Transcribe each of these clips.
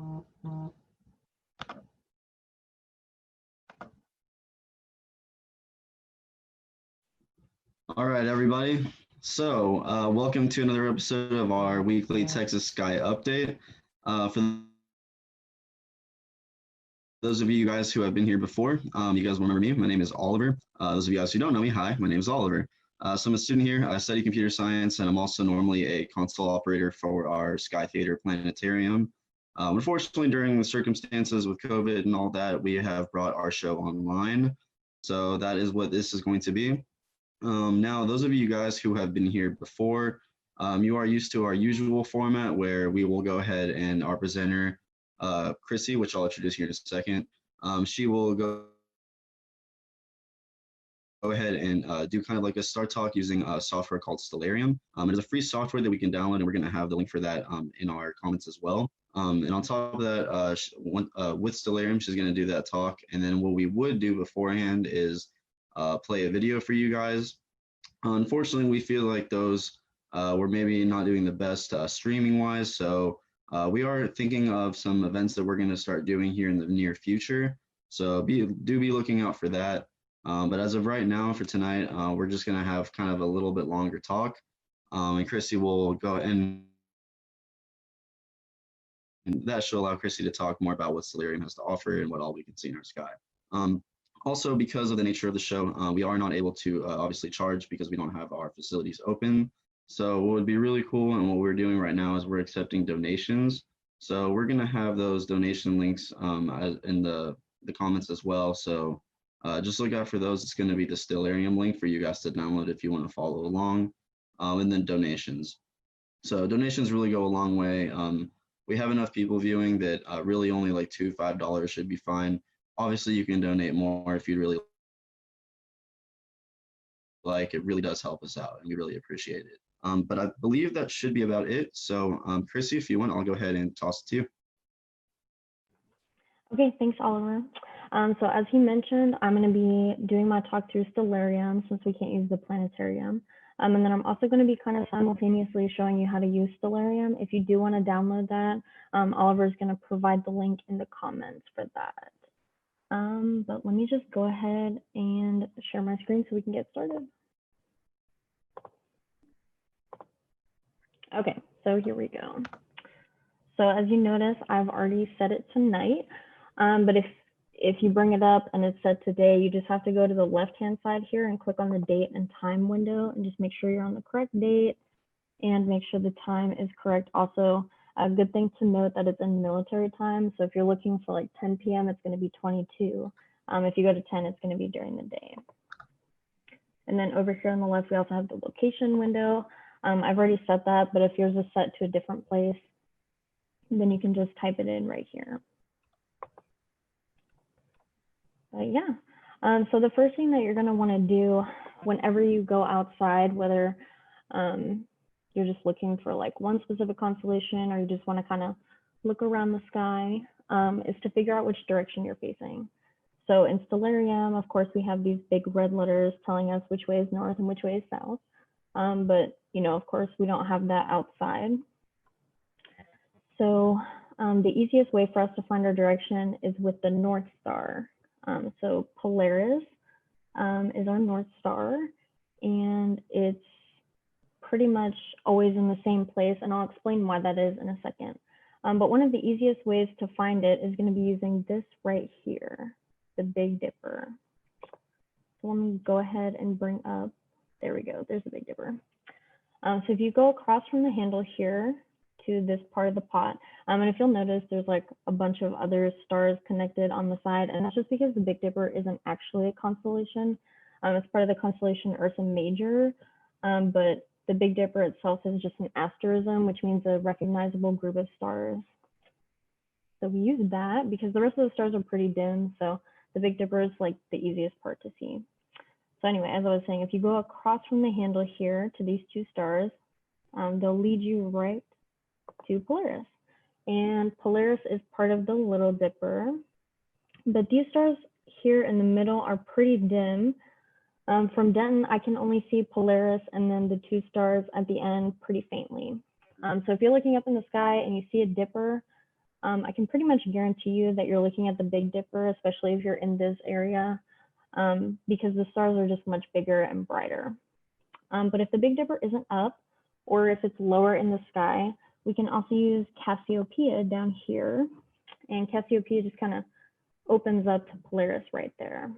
All right, everybody. Welcome to another episode of our weekly Texas Sky Update. For those of you guys who have been here before, you guys will remember me. My name is Oliver. Those of you guys who don't know me, hi, my name is Oliver. So I'm a student here. I study computer science, and I'm also normally a console operator for our Sky Theater Planetarium. Unfortunately, during the circumstances with COVID and all that, we have brought our show online. So that is what this is going to be. Now, those of you guys who have been here before, you are used to our usual format where we will go ahead and our presenter, Chrissy, which I'll introduce here in a second, she will go ahead and do kind of like a start talk using a software called Stellarium. It is a free software that we can download, and we're going to have the link for that in our comments as well. And on top of that, with Stellarium, she's going to do that talk. And then what we would do beforehand is play a video for you guys. Unfortunately, we feel like those were maybe not doing the best streaming wise. So we are thinking of some events that we're going to start doing here in the near future. So do be looking out for that. But as of right now, for tonight, we're just going to have kind of a little bit longer talk. And Chrissy will go and that should allow Chrissy to talk more about what Stellarium has to offer and what all we can see in our sky. Also, because of the nature of the show, we are not able to obviously charge because we don't have our facilities open. So what would be really cool and what we're doing right now is we're accepting donations. So we're going to have those donation links in the comments as well. So just look out for those. It's going to be the Stellarium link for you guys to download if you want to follow along. And then donations. So donations really go a long way. We have enough people viewing that really only like $5 should be fine. Obviously, you can donate more if you'd really like. It really does help us out, and we really appreciate it. But I believe that should be about it. So, Chrissy, if you want, I'll go ahead and toss it to you. Okay, thanks, Oliver. So as he mentioned, I'm going to be doing my talk through Stellarium since we can't use the planetarium. And then I'm also going to be kind of simultaneously showing you how to use Stellarium. If you do want to download that, Oliver is going to provide the link in the comments for that. But let me just go ahead and share my screen so we can get started. Okay, so here we go. So as you notice, I've already set it to night. But if you bring it up and it's set today, you just have to go to the left-hand side here and click on the date and time window and just make sure you're on the correct date and make sure the time is correct. Also, a good thing to note that it's in military time. So if you're looking for like 10 p.m., it's going to be 22. If you go to 10, it's going to be during the day. And then over here on the left, we also have the location window. I've already set that, but if yours is set to a different place, then you can just type it in right here. So the first thing that you're going to want to do whenever you go outside, whether you're just looking for like one specific constellation or you just want to kind of look around the sky, is to figure out which direction you're facing. So in Stellarium, of course, we have these big red letters telling us which way is north and which way is south. But, you know, of course, we don't have that outside. So the easiest way for us to find our direction is with the North Star. So Polaris is our North Star, and it's pretty much always in the same place, and I'll explain why that is in a second. But one of the easiest ways to find it is going to be using this right here, the Big Dipper. So let me go ahead and bring up, there we go, there's the Big Dipper. So if you go across from the handle here to this part of the pot, and if you'll notice, there's like a bunch of other stars connected on the side, and that's just because the Big Dipper isn't actually a constellation. It's part of the constellation Ursa Major, but the Big Dipper itself is just an asterism, which means a recognizable group of stars. So we use that because the rest of the stars are pretty dim, so the Big Dipper is like the easiest part to see. So anyway, as I was saying, if you go across from the handle here to these two stars, they'll lead you right to Polaris. And Polaris is part of the Little Dipper, but these stars here in the middle are pretty dim. From Denton, I can only see Polaris and then the two stars at the end pretty faintly. So if you're looking up in the sky and you see a dipper, I can pretty much guarantee you that you're looking at the Big Dipper, especially if you're in this area, because the stars are just much bigger and brighter. But if the Big Dipper isn't up, or if it's lower in the sky, we can also use Cassiopeia down here. And Cassiopeia just kind of opens up to Polaris right there.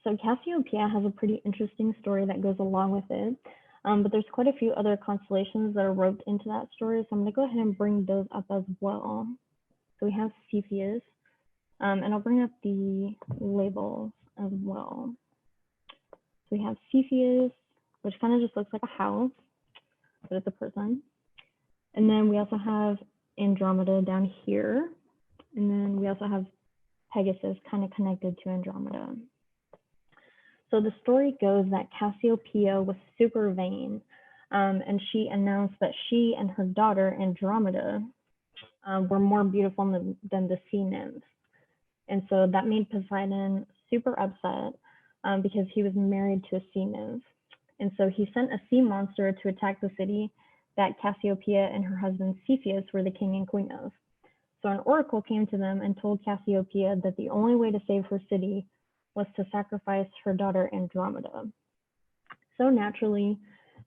So Cassiopeia has a pretty interesting story that goes along with it. But there's quite a few other constellations that are roped into that story. So I'm going to go ahead and bring those up as well. So we have Cepheus, and I'll bring up the labels as well. So we have Cepheus, which kind of just looks like a house, but it's a person. And then we also have Andromeda down here. And then we also have Pegasus kind of connected to Andromeda. So the story goes that Cassiopeia was super vain, and she announced that she and her daughter Andromeda were more beautiful than the sea nymphs. And so that made Poseidon super upset because he was married to a sea nymph. And so he sent a sea monster to attack the city that Cassiopeia and her husband Cepheus were the king and queen of. So an oracle came to them and told Cassiopeia that the only way to save her city was to sacrifice her daughter Andromeda. So naturally,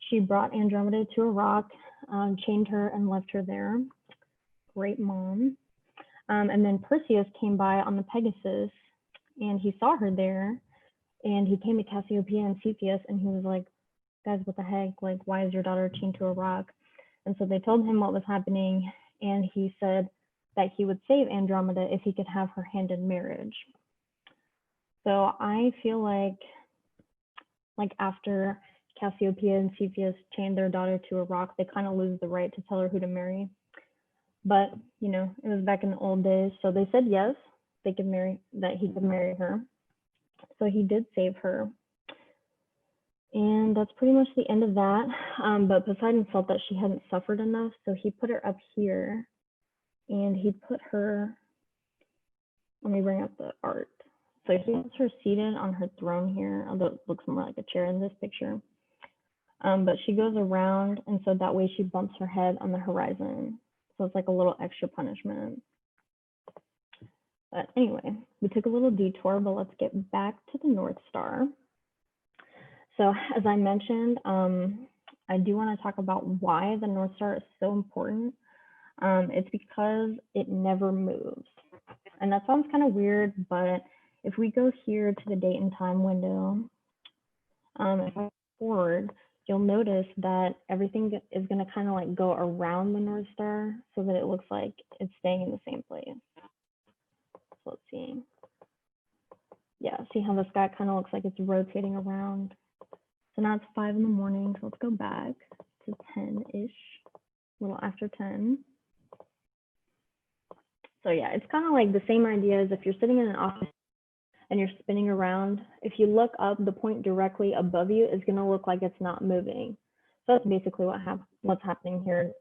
she brought Andromeda to a rock, chained her, and left her there. Great mom. And then Perseus came by on the Pegasus, and he saw her there, and he came to Cassiopeia and Cepheus, and he was like, guys, what the heck? Like, why is your daughter chained to a rock? And so they told him what was happening, and he said that he would save Andromeda if he could have her hand in marriage. So I feel like after Cassiopeia and Cepheus chained their daughter to a rock, they kind of lose the right to tell her who to marry. But, you know, it was back in the old days. So they said yes, they could marry, that he could marry her. So he did save her. And that's pretty much the end of that. But Poseidon felt that she hadn't suffered enough. So he put her up here, and he put her, let me bring up the art. So he has her seated on her throne here, although it looks more like a chair in this picture. But she goes around, and so that way she bumps her head on the horizon. So it's like a little extra punishment. But anyway, we took a little detour, but let's get back to the North Star. So as I mentioned, I do want to talk about why the North Star is so important. It's because it never moves. And that sounds kind of weird, but if we go here to the date and time window, if I forward, you'll notice that everything is going to kind of like go around the North Star so that it looks like it's staying in the same place. So let's see. Yeah, see how the sky kind of looks like it's rotating around. So now it's 5 in the morning, so let's go back to 10-ish, a little after 10. So yeah, it's kind of like the same idea as if you're sitting in an office and you're spinning around. If you look up, the point directly above you is going to look like it's not moving. So that's basically what's happening here.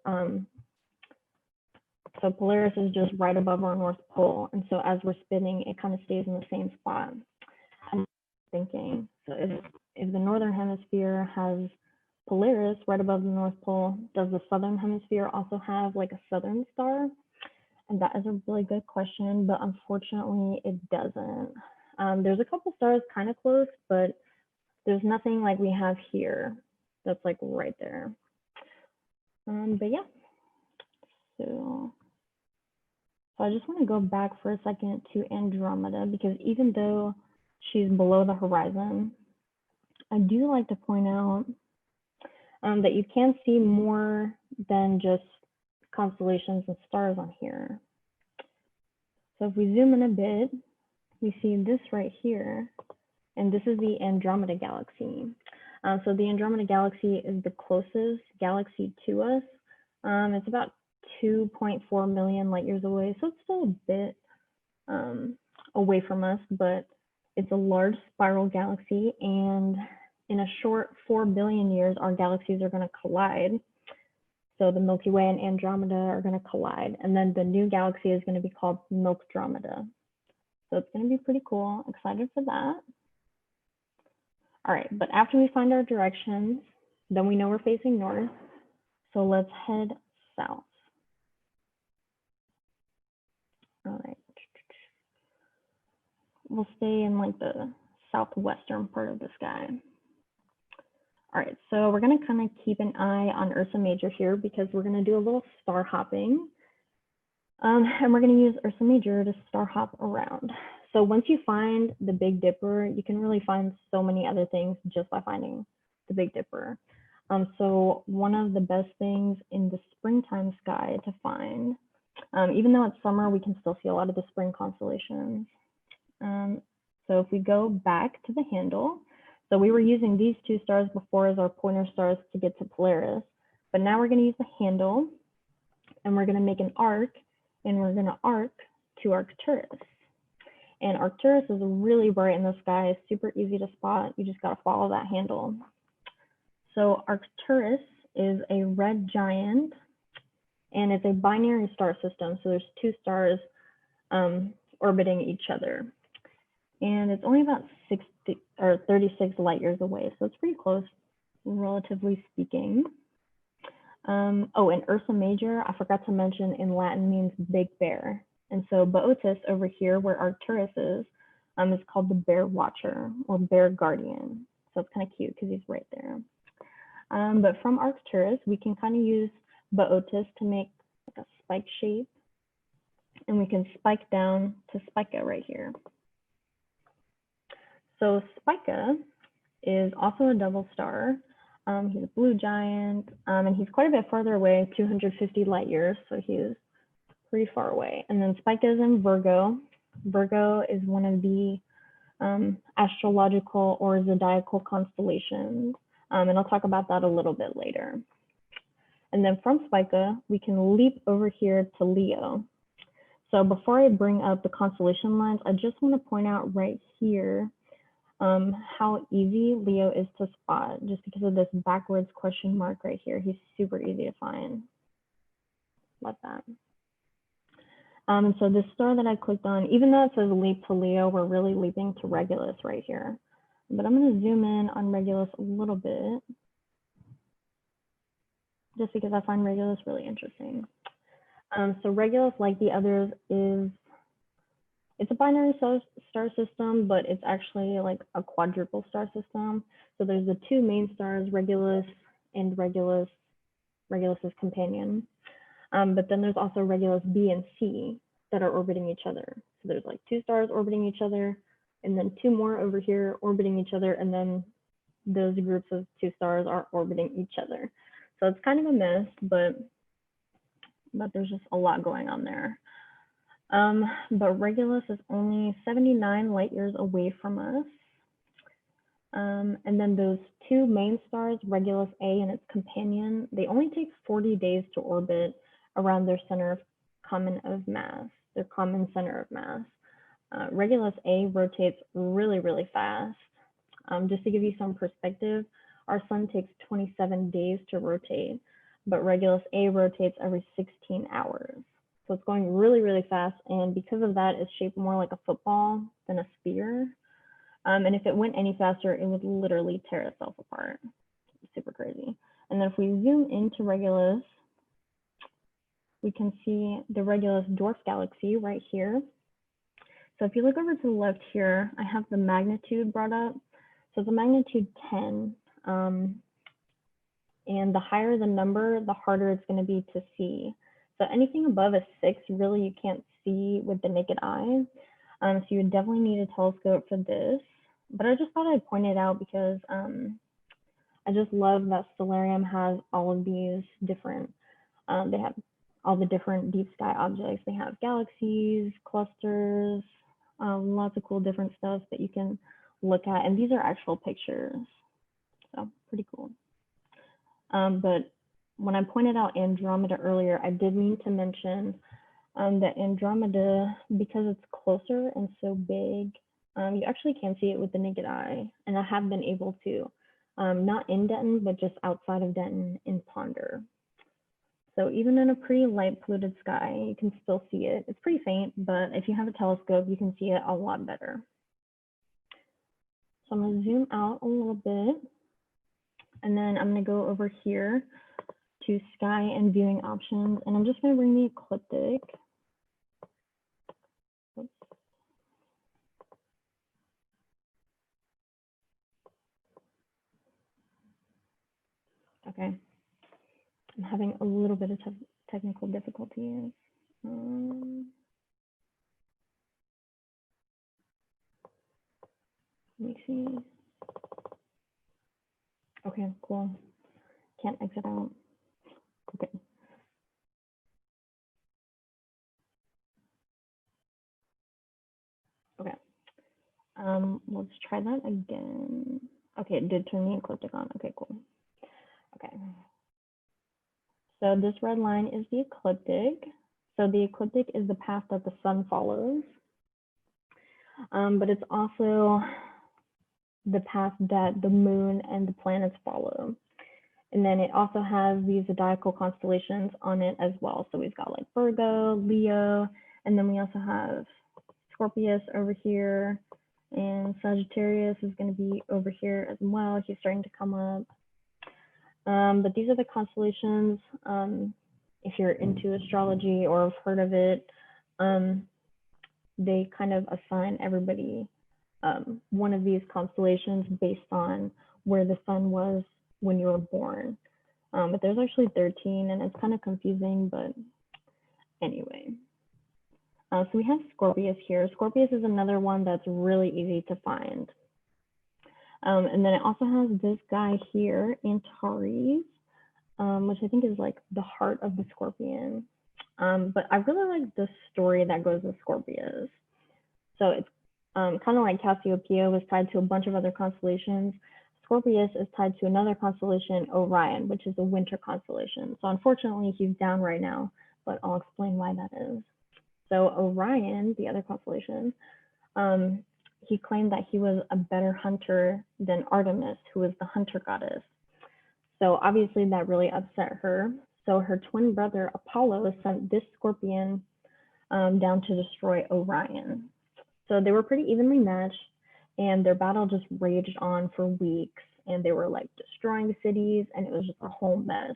So Polaris is just right above our North Pole. And so as we're spinning, it kind of stays in the same spot. I'm thinking, so if the Northern Hemisphere has Polaris right above the North Pole, does the Southern Hemisphere also have like a southern star? And that is a really good question, but unfortunately it doesn't. There's a couple stars kind of close, but there's nothing like we have here that's like right there. But yeah, so I just want to go back for a second to Andromeda, because even though she's below the horizon, I do like to point out that you can see more than just constellations and stars on here. So if we zoom in a bit, we see this right here, and this is the Andromeda Galaxy. So the Andromeda Galaxy is the closest galaxy to us. It's about 2.4 million light years away, so it's still a bit away from us, but it's a large spiral galaxy, and in a short 4 billion years, our galaxies are going to collide. So the Milky Way and Andromeda are going to collide, and then the new galaxy is going to be called Milkdromeda. So it's going to be pretty cool. Excited for that. All right, but after we find our directions, then we know we're facing north. So let's head south. we'll stay in like the southwestern part of the sky. All right, so we're gonna kind of keep an eye on Ursa Major here because we're gonna do a little star hopping. And we're gonna use Ursa Major to star hop around. So once you find the Big Dipper, you can really find so many other things just by finding the Big Dipper. So one of the best things in the springtime sky to find, even though it's summer, we can still see a lot of the spring constellations. So if we go back to the handle, so we were using these two stars before as our pointer stars to get to Polaris, but now we're gonna use the handle and we're gonna make an arc and we're gonna arc to Arcturus. And Arcturus is really bright in the sky, super easy to spot. You just gotta follow that handle. So Arcturus is a red giant and it's a binary star system. So there's two stars orbiting each other. And it's only about 36 light years away. So it's pretty close, relatively speaking. Oh, and Ursa Major, I forgot to mention, in Latin means big bear. And so Boötis over here, where Arcturus is called the bear watcher or bear guardian. So it's kind of cute because he's right there. But from Arcturus, we can kind of use Boötis to make like a spike shape. And we can spike down to Spica right here. So Spica is also a double star. He's a blue giant, and he's quite a bit farther away, 250 light years, so he's pretty far away. And then Spica is in Virgo. Virgo is one of the astrological or zodiacal constellations, and I'll talk about that a little bit later. And then from Spica, we can leap over here to Leo. So before I bring up the constellation lines, I just want to point out right here how easy Leo is to spot just because of this backwards question mark right here. He's super easy to find. Love that. And so this star that I clicked on, even though it says leap to Leo, we're really leaping to Regulus right here. But I'm going to zoom in on Regulus a little bit just because I find Regulus really interesting. So Regulus, like the others, it's a binary star system, but it's actually like a quadruple star system. So there's the two main stars, Regulus and Regulus's companion. But then there's also Regulus B and C that are orbiting each other. So there's like two stars orbiting each other, and then two more over here orbiting each other, and then those groups of two stars are orbiting each other. So it's kind of a mess, but there's just a lot going on there. But Regulus is only 79 light years away from us. And then those two main stars, Regulus A and its companion, they only take 40 days to orbit around their center of common center of mass. Regulus A rotates really, really fast. Just to give you some perspective, our sun takes 27 days to rotate, but Regulus A rotates every 16 hours. So it's going really, really fast. And because of that, it's shaped more like a football than a sphere. And if it went any faster, it would literally tear itself apart. It's super crazy. And then if we zoom into Regulus, we can see the Regulus dwarf galaxy right here. So if you look over to the left here, I have the magnitude brought up. So it's a magnitude 10. And the higher the number, the harder it's going to be to see. So anything above a 6, really you can't see with the naked eye. So you would definitely need a telescope for this. But I just thought I'd point it out because I just love that Stellarium has all of these different, they have all the different deep sky objects. They have galaxies, clusters, lots of cool different stuff that you can look at. And these are actual pictures. So pretty cool. But when I pointed out Andromeda earlier, I did mean to mention that Andromeda, because it's closer and so big, you actually can see it with the naked eye. And I have been able to, not in Denton, but just outside of Denton in Ponder. So even in a pretty light polluted sky, you can still see it. It's pretty faint, but if you have a telescope, you can see it a lot better. So I'm gonna zoom out a little bit. And then I'm gonna go over here to sky and viewing options. And I'm just gonna bring the ecliptic. Oops. having a little bit of technical difficulties. Let me see. Okay, cool. Can't exit out. Okay. Okay. Let's try that again. Okay, it did turn the ecliptic on. Okay, cool. Okay. So this red line is the ecliptic. So the ecliptic is the path that the sun follows. But it's also the path that the moon and the planets follow. And then it also has these zodiacal constellations on it as well. So we've got like Virgo, Leo, and then we also have Scorpius over here, and Sagittarius is going to be over here as well. He's starting to come up. But these are the constellations. If you're into astrology or have heard of it, they kind of assign everybody one of these constellations based on where the sun was when you were born. But there's actually 13, and it's kind of confusing, but anyway. So we have Scorpius here. Scorpius is another one that's really easy to find. And then it also has this guy here, Antares, which I think is like the heart of the scorpion. But I really like the story that goes with Scorpius. So it's kind of like Cassiopeia was tied to a bunch of other constellations. Scorpius is tied to another constellation, Orion, which is a winter constellation. So unfortunately, he's down right now, but I'll explain why that is. So Orion, the other constellation, he claimed that he was a better hunter than Artemis, who was the hunter goddess. So obviously that really upset her. So her twin brother, Apollo, sent this scorpion down to destroy Orion. So they were pretty evenly matched, and their battle just raged on for weeks, and they were like destroying cities, and it was just a whole mess.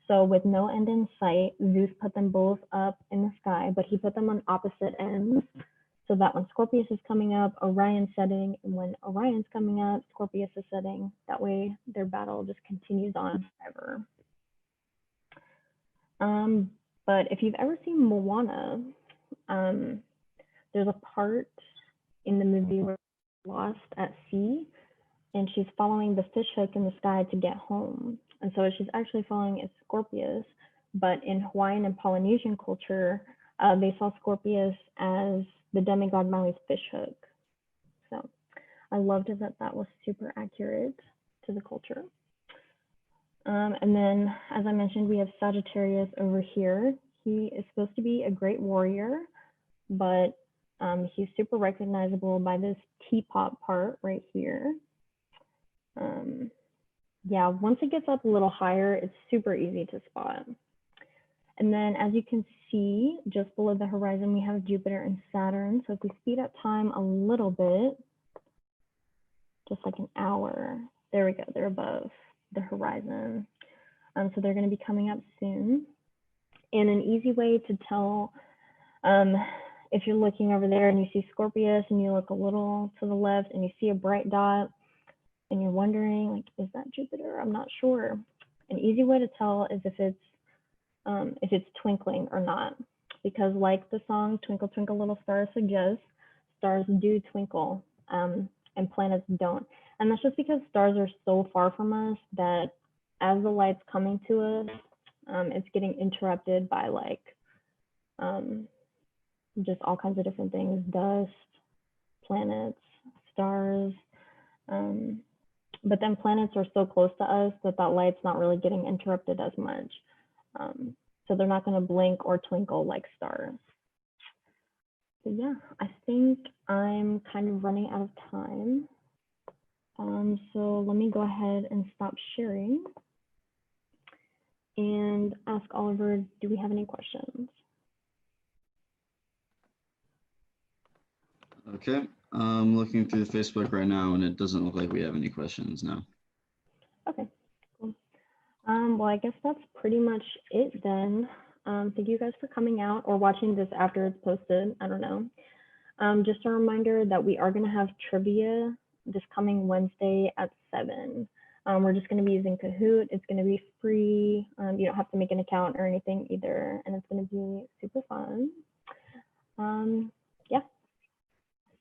So with no end in sight, Zeus put them both up in the sky, but he put them on opposite ends, so that when Scorpius is coming up, Orion's setting, and when Orion's coming up, Scorpius is setting. That way their battle just continues on forever. But if you've ever seen Moana, there's a part in the movie where she's lost at sea, and she's following the fish hook in the sky to get home. And so she's actually following a Scorpius, but in Hawaiian and Polynesian culture, they saw Scorpius as the demigod Maui's fish hook. So I loved that that was super accurate to the culture. And then, as I mentioned, we have Sagittarius over here. He is supposed to be a great warrior, but he's super recognizable by this teapot part right here. Yeah, once it gets up a little higher, it's super easy to spot. And then as you can see, just below the horizon, we have Jupiter and Saturn. So if we speed up time a little bit, just like an hour, there we go, they're above the horizon. So they're going to be coming up soon. And an easy way to tell if you're looking over there and you see Scorpius and you look a little to the left and you see a bright dot and you're wondering, like, is that Jupiter? I'm not sure. An easy way to tell is if it's twinkling or not, because like the song Twinkle Twinkle Little Star suggests, stars do twinkle and planets don't. And that's just because stars are so far from us that as the light's coming to us, it's getting interrupted by like just all kinds of different things, dust, planets, stars. But then planets are so close to us that that light's not really getting interrupted as much. So they're not going to blink or twinkle like stars. So yeah, I think I'm kind of running out of time. So let me go ahead and stop sharing and ask Oliver, do we have any questions? Okay, I'm looking through Facebook right now, and it doesn't look like we have any questions now. Okay, cool. Well, I guess that's pretty much it then. Thank you guys for coming out or watching this after it's posted. I don't know. Just a reminder that we are going to have trivia this coming Wednesday at 7. We're just going to be using Kahoot. It's going to be free. You don't have to make an account or anything either, and it's going to be super fun.